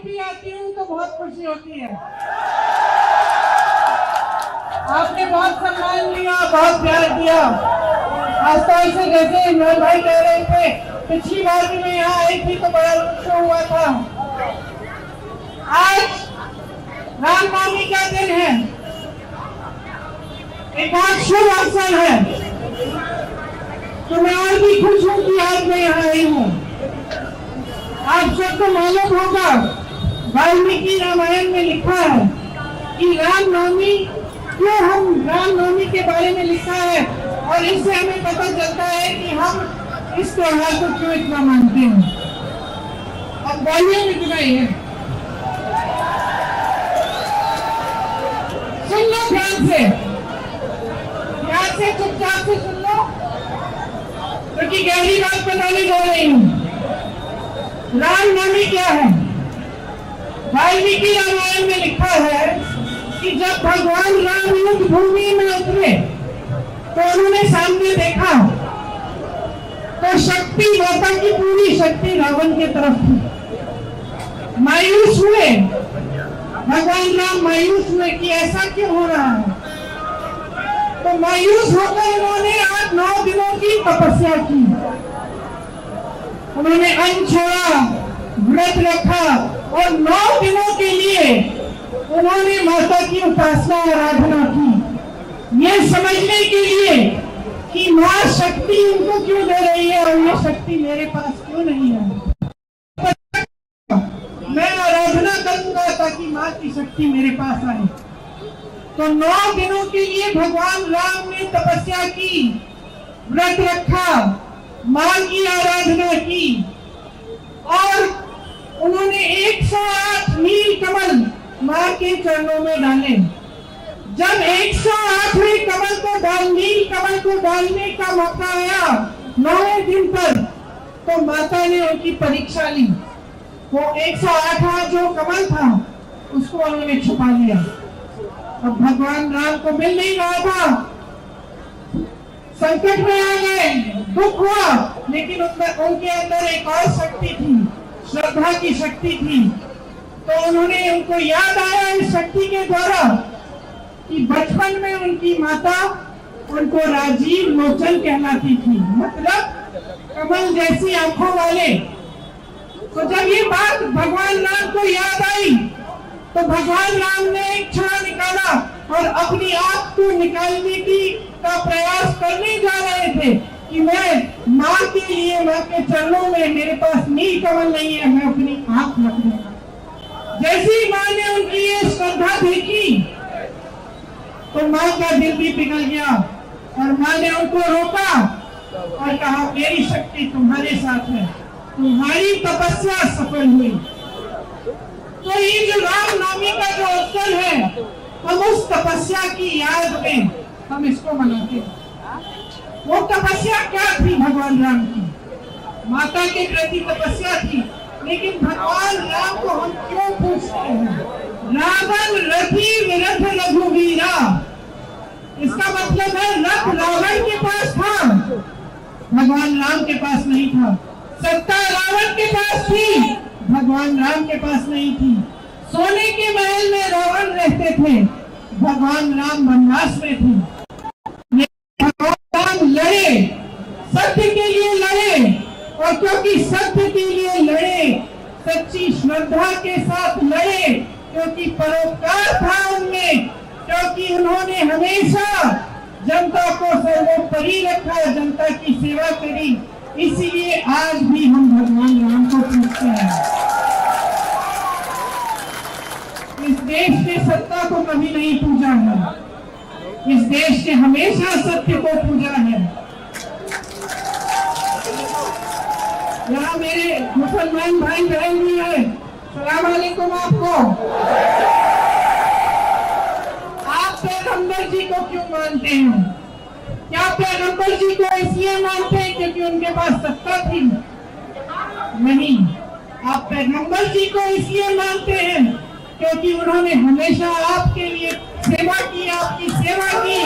भी आती हूँ तो बहुत खुशी होती है। आपने बहुत सम्मान लिया, बहुत प्यार दिया। खासतौर से जैसे इमरान भाई कह रहे थे, पिछली बार भी मैं यहाँ आई थी तो बड़ा उत्सव हुआ था। आज रामनवमी का दिन है, एक बहुत शुभ अवसर है, तो मैं और भी खुश हूँ कि आज मैं यहाँ आई हूँ। आप सबको मालूम होगा, वाल्मीकि रामायण में लिखा है कि रामनवमी क्यों, हम रामनवमी के बारे में लिखा है और इससे हमें पता चलता है कि हम इस त्योहार को क्यों इतना मानते हैं। अब बोलिए इतना ही है, सुन लो ध्यान से चुपचाप से सुन लो, क्योंकि गहरी बात बताने जा रही हूँ। रामनवमी क्या है? वाल्मीकि रामायण में लिखा है कि जब भगवान राम युद्ध भूमि में उतरे तो उन्होंने सामने देखा तो शक्ति, माता की पूरी शक्ति रावण की तरफ थी। मायूस हुए भगवान राम, मायूस हुए कि ऐसा क्यों हो रहा है। तो मायूस होकर उन्होंने 8-9 दिनों की तपस्या की। उन्होंने अन्न छोड़ा, व्रत रखा और 9 दिनों के लिए उन्होंने माता की उपासना आराधना की, ये समझने के लिए कि माँ शक्ति उनको क्यों दे रही है और ये शक्ति मेरे पास क्यों नहीं है। मैं आराधना करूंगा ताकि माँ की शक्ति मेरे पास आए। तो 9 दिनों के लिए भगवान राम ने तपस्या की, व्रत रखा, माँ की आराधना की और उन्होंने 108 नील कमल माँ के चरणों में डाले। जब 108वें कमल को डालने का मौका आया 9वें दिन पर, तो माता ने उनकी परीक्षा ली। वो 108वां जो कमल था उसको उन्होंने छुपा लिया। अब भगवान राम को मिल नहीं रहा था, संकट में आ गए, दुख हुआ, लेकिन उनके अंदर एक और शक्ति थी, श्रद्धा की शक्ति थी। तो उन्होंने, उनको याद आया इस शक्ति के द्वारा कि बचपन में उनकी माता उनको राजीव लोचन कहलाती थी, मतलब कमल जैसी आंखों वाले। तो जब ये बात भगवान राम को याद आई तो भगवान राम ने एक छड़ा निकाला और अपनी आंख को निकालने का प्रयास करने जा रहे थे कि मैं माँ के लिए, माँ के चरणों में, मेरे पास नील कमल नहीं है, मैं अपनी आंख रख दूंगा। जैसी माँ ने उनकी ये श्रद्धा देखी तो माँ का दिल भी पिघल गया और माँ ने उनको रोका और कहा, मेरी शक्ति तुम्हारे साथ है, तुम्हारी तपस्या सफल हुई। तो ये जो रामनवमी का जो अवसर है, हम उस तपस्या की याद में हम इसको मनाते हैं। वो तपस्या क्या थी भगवान राम की? माता के प्रति तपस्या थी, लेकिन भगवान राम को हम क्यों पूछते हैं? रावण रथी विरथ रघुवीरा, इसका मतलब है रथ रावण के पास था, भगवान राम के पास नहीं था। सत्ता रावण के पास थी, भगवान राम के पास नहीं थी। सोने के महल में रावण रहते थे, भगवान राम वनवास में थे। भगवान राम लड़े, सत्य के लिए लड़े, और क्योंकि सत्य के लिए लड़े, सच्ची श्रद्धा के साथ लड़े, क्योंकि परोपकार था उनमें, क्योंकि उन्होंने हमेशा जनता को सर्वोपरि रखा, जनता की सेवा करी, इसलिए आज भी हम भगवान राम को पूजते हैं। इस देश के सत्ता को कभी नहीं पूजा है, इस देश ने हमेशा सत्य को पूजा है। यहाँ मेरे मुसलमान भाई बहन भी है, सलाम अलैकुम आपको। आप पैगंबर जी को क्यों मानते हैं? क्या पैगंबर जी को इसलिए मानते हैं क्योंकि उनके पास सत्ता थी? नहीं, आप पैगंबर जी को इसलिए मानते हैं क्योंकि उन्होंने हमेशा आपके लिए सेवा की, आपकी सेवा की।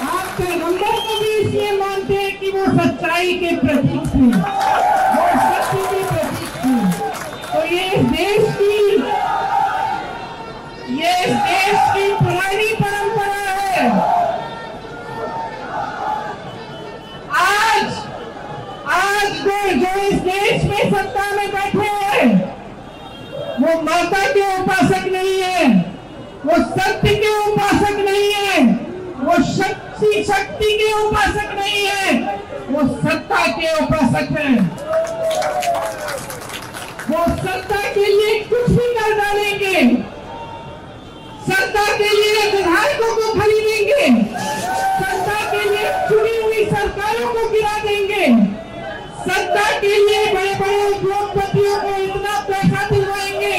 आप पैगंबर को भी इसलिए मानते हैं कि वो सच्चाई के प्रतीक थे, वो सत्य के प्रतीक थे। वो माता के उपासक नहीं है, वो सत्य के उपासक नहीं है, वो शक्ति के उपासक नहीं है, वो सत्ता के उपासक है। वो सत्ता के लिए कुछ भी कर डालेंगे, सत्ता के लिए विधायकों को खरीदेंगे, सत्ता के लिए चुनी हुई सरकारों को गिरा देंगे, सत्ता के लिए बड़े बड़े उद्योगपतियों को इतना पैसा दिलवाएंगे,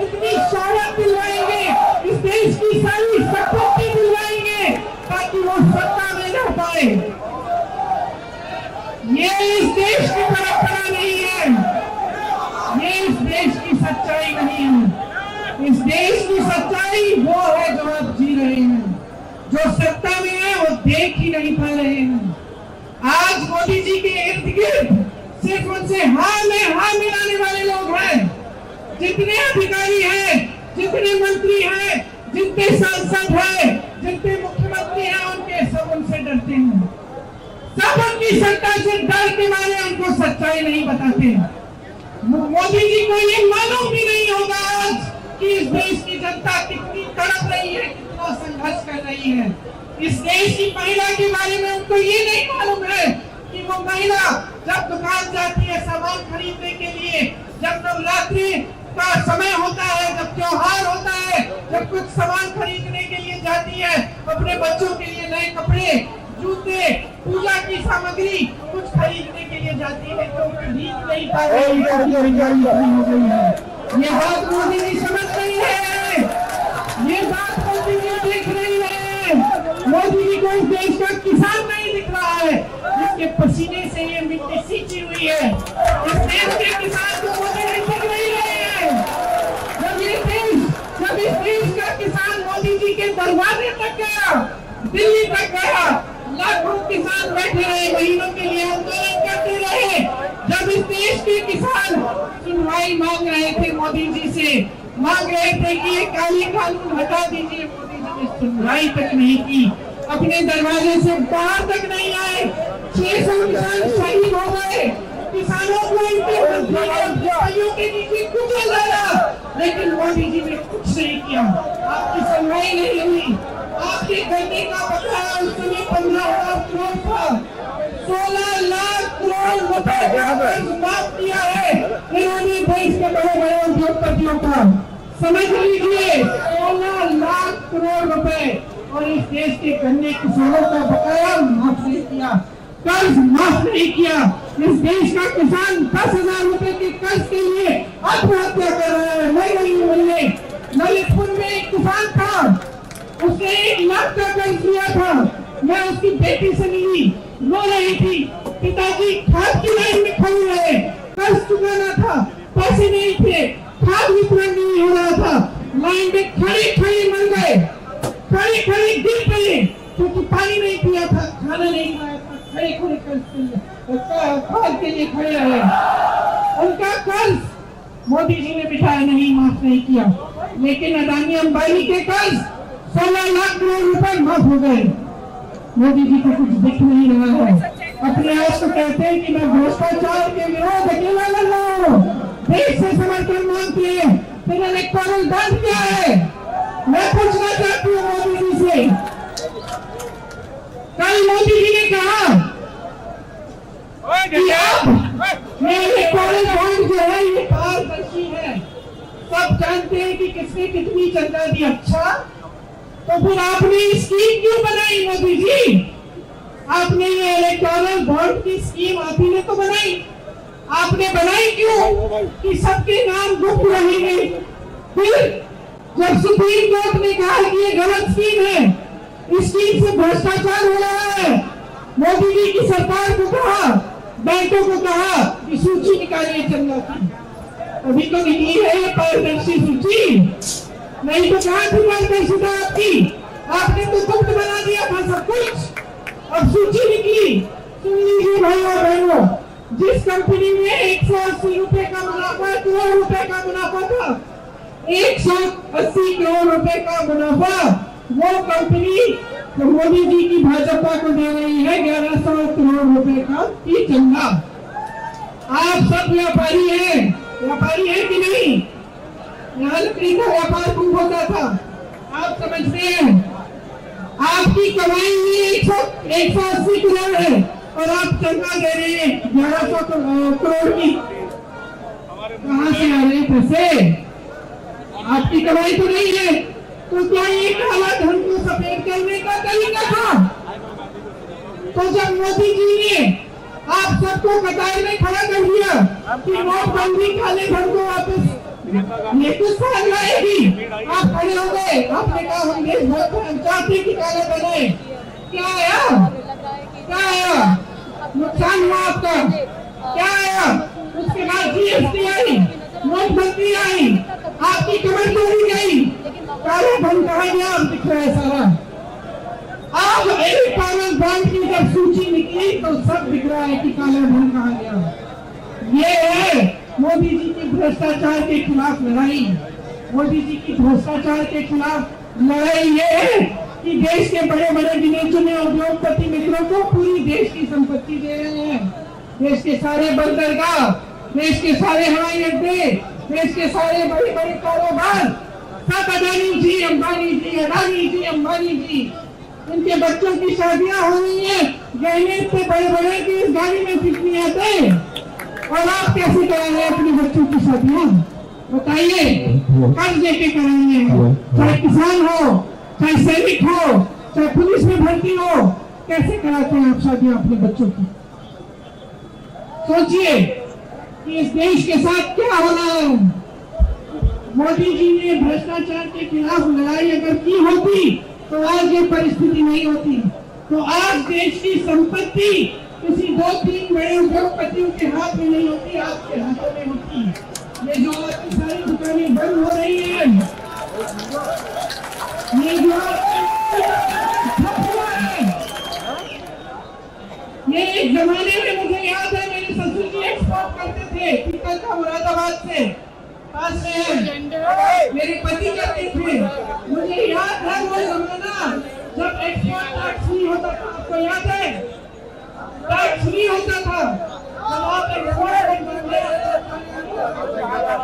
इतनी शोहरत दिलवाएंगे, इस देश की सारी संपत्ति दिलवाएंगे ताकि वो सत्ता में रह पाए। ये इस देश की परंपरा नहीं है, ये इस देश की सच्चाई नहीं है। इस देश की सच्चाई वो है जो आप जी रहे हैं, जो सत्ता में है वो देख ही नहीं पा रहे हैं। आज मोदी जी के इर्द गिर्द सिर्फ उनसे हाँ में हाँ मिलाने वाले लोग हैं। जितने अधिकारी हैं, जितने मंत्री हैं, जितने सांसद हैं, जितने मुख्यमंत्री हैं, उनके सब उनसे डरते हैं। सब उनकी सत्ता से डर के मारे उनको सच्चाई नहीं बताते। मोदी जी को ये मालूम भी नहीं होगा आज कि इस देश की जनता कितनी तड़प रही है, कितना संघर्ष कर रही है। इस देश की महिला के बारे में उनको ये नहीं मालूम है कि वो महिला जब दुकान जाती है सामान खरीदने के लिए, जब नवरात्रि का समय होता है, जब त्योहार होता है, जब कुछ सामान खरीदने के लिए जाती है, अपने बच्चों के लिए नए कपड़े, जूते, पूजा की सामग्री कुछ खरीदने के लिए जाती है तो खरीद नहीं पा रही है। ये बात मोदी जी समझ रही है, ये बात मोदी जी देख रही है। मोदी जी को इस देश का किसान नहीं दिख रहा है, जिसके पसीने से ये मिट्टी सींची हुई है। इस देश के किसान को मोदी जी दिख रही है। जब इस देश का किसान मोदी जी के दरवाजे तक गया, दिल्ली तक गया, लाखों किसान बैठे रहे, महीनों के लिए आंदोलन करते रहे। जब इस देश के किसान सुनवाई मांग रहे थे मोदी जी से, मांग रहे थे कि ये काली कानून हटा दीजिए, मोदी जी ने सुनवाई तक नहीं की, अपने दरवाजे से बाहर तक नहीं आए। 600 किसान शहीद हो गए, किसानों को इनके मंत्रियों के नीचे कुचल डाला, लेकिन मोदी जी ने कुछ नहीं किया। आपकी सुनवाई नहीं हुई। आपके गन्ने का बकाया उस समय 15,000 करोड़ था, 16 लाख करोड़ रुपए माफ किया है इन्होंने देश के बड़े बड़े उद्योगपतियों का। समझ लीजिए, 16 लाख करोड़ रुपए, और इस देश के गन्ने किसानों का बकाया माफ नहीं किया, कर्ज माफ नहीं किया। इस देश का किसान 10,000 रुपए के कर्ज के लिए आत्महत्या कर रहा है। नहीं, ललितपुर में एक किसान था, उसने 1 लाख का कर्ज लिया था। मैं उसकी बेटी से मिली, रो रही थी, पिताजी खाद की लाइन में खड़े रहे, कर्ज चुकाना था, पैसे नहीं थे, खाद वितरण नहीं हो रहा था, लाइन में खड़े मर गए, खड़े गिर गए क्योंकि पानी नहीं पिया था, खाना नहीं खाया था, खड़े खाद के लिए खड़े रहे। उनका कर्ज मोदी जी ने बिठाया नहीं, माफ नहीं किया, लेकिन अदानी अंबानी के कर्ज 16 लाख करोड़ रुपए माफ हो गए। मोदी जी को कुछ दिख नहीं रहा है। अपने आप को कहते हैं कि मैं भ्रष्टाचार के विरोध अकेला लड़ रहा हूँ, देश से समर्थन मांगते हैं, फिर इलेक्टोरल बॉन्ड क्या है? मैं पूछना चाहती हूँ मोदी जी से। कल मोदी जी ने कहा कि अब इलेक्टोरल बॉन्ड जो है ये पारदर्शी है, सब जानते हैं कि किसने कितनी चंदा दी। अच्छा, तो फिर आपने स्कीम क्यों बनाई मोदी जी? आपने ये इलेक्टोरल बॉन्ड की स्कीम आप ही ने तो बनाई। आपने बनाई क्यों? कि सबके नाम गुप्त रहेंगे। फिर जब सुप्रीम कोर्ट ने कहा कि ये गलत स्कीम है, इस स्कीम से भ्रष्टाचार हो रहा है, मोदी जी की सरकार को कहा, बैंकों को कहा कि सूची निकालिए चंदा की। अभी तो निकली है ये पारदर्शी सूची, नहीं तो कहां थी पारदर्शिता आपकी? आपने तो गुप्त बना दिया था सब कुछ। अब सूची निकली, सुन लीजिए भाइयों बहनों, जिस कंपनी में 180 रुपए का मुनाफा, करोड़ रुपए का मुनाफा था, 180 करोड़ रुपए का मुनाफा, वो कंपनी तो मोदी जी की भाजपा को दे रही है 1100 करोड़ रुपए का की चंदा। आप सब व्यापारी हैं कि नहीं? यहाँ लकड़ी का व्यापार खूब होता था। आप समझते हैं आपकी कमाई हुई 180 करोड़ है और आप चंदा दे रहे हैं 1100 करोड़ की। कहाँ से आ रहे पैसे? आपकी कमाई तो नहीं है। तो क्या ये काला धन को सफेद करने का तरीका था? तो जब मोदी जी ने आप सबको कतार में खड़ा कर दिया कि नोटबंदी काले धन को वापस ये कुछ साल लाएगी, आप खड़े हो गए। आपने कहा हम देश भर को चाहते कि काला बने। क्या आया? क्या आया? नुकसान हुआ आपका? क्या आया? उसके बाद जीएसटी आई, नोटबंदी आई, आपकी कमर तोड़ी गई। काला धन कहाँ गया? अब दिख रहा है सारा। अब इलेक्टोरल बॉन्ड की जब सूची निकली तो सब दिख रहा है कि काला धन कहाँ गया। ये है मोदी जी की भ्रष्टाचार के खिलाफ लड़ाई। मोदी जी की भ्रष्टाचार के खिलाफ लड़ाई ये है कि देश के बड़े बड़े गिने चुने उद्योगपति मित्रों को पूरी देश की संपत्ति दे रहे हैं। देश के सारे बंदरगाह, देश के सारे हवाई अड्डे, देश के सारे बड़े बड़े कारोबार सब अदानी जी, अंबानी जी, अडानी जी, अंबानी जी, इनके बच्चों की शादियां हो रही है। गहने इतने बड़े बड़े कि इस गाड़ी में फिट नहीं आते। और आप कैसे कराएंगे अपने बच्चों की शादियां? बताइए। कर्ज लेके कराएंगे। चाहे किसान हो, चाहे सैनिक हो, चाहे पुलिस में भर्ती हो, कैसे कराते हैं आप शादियां अपने बच्चों की? सोचिए कि इस देश के साथ क्या हो रहा है। मोदी जी ने भ्रष्टाचार के खिलाफ लड़ाई अगर की होती तो आज ये परिस्थिति नहीं होती। तो आज देश की संपत्ति किसी 2-3 बड़े उद्योगपतियों के हाथ में नहीं होती, आपके हाथों में होती। ये जो आपकी सारी दुकानें बंद हो रही है, ये जो ये एक जमाने में मुझे याद है मेरे ससुर जी एक्सपोर्ट करते थे पीतल का मुरादाबाद से, पास में है। मेरे पति करते थे। मुझे याद है वो जमाना जब एक्सपोर्ट टैक्स फ्री होता था। आपको याद है? टैक्स फ्री होता था। जब आप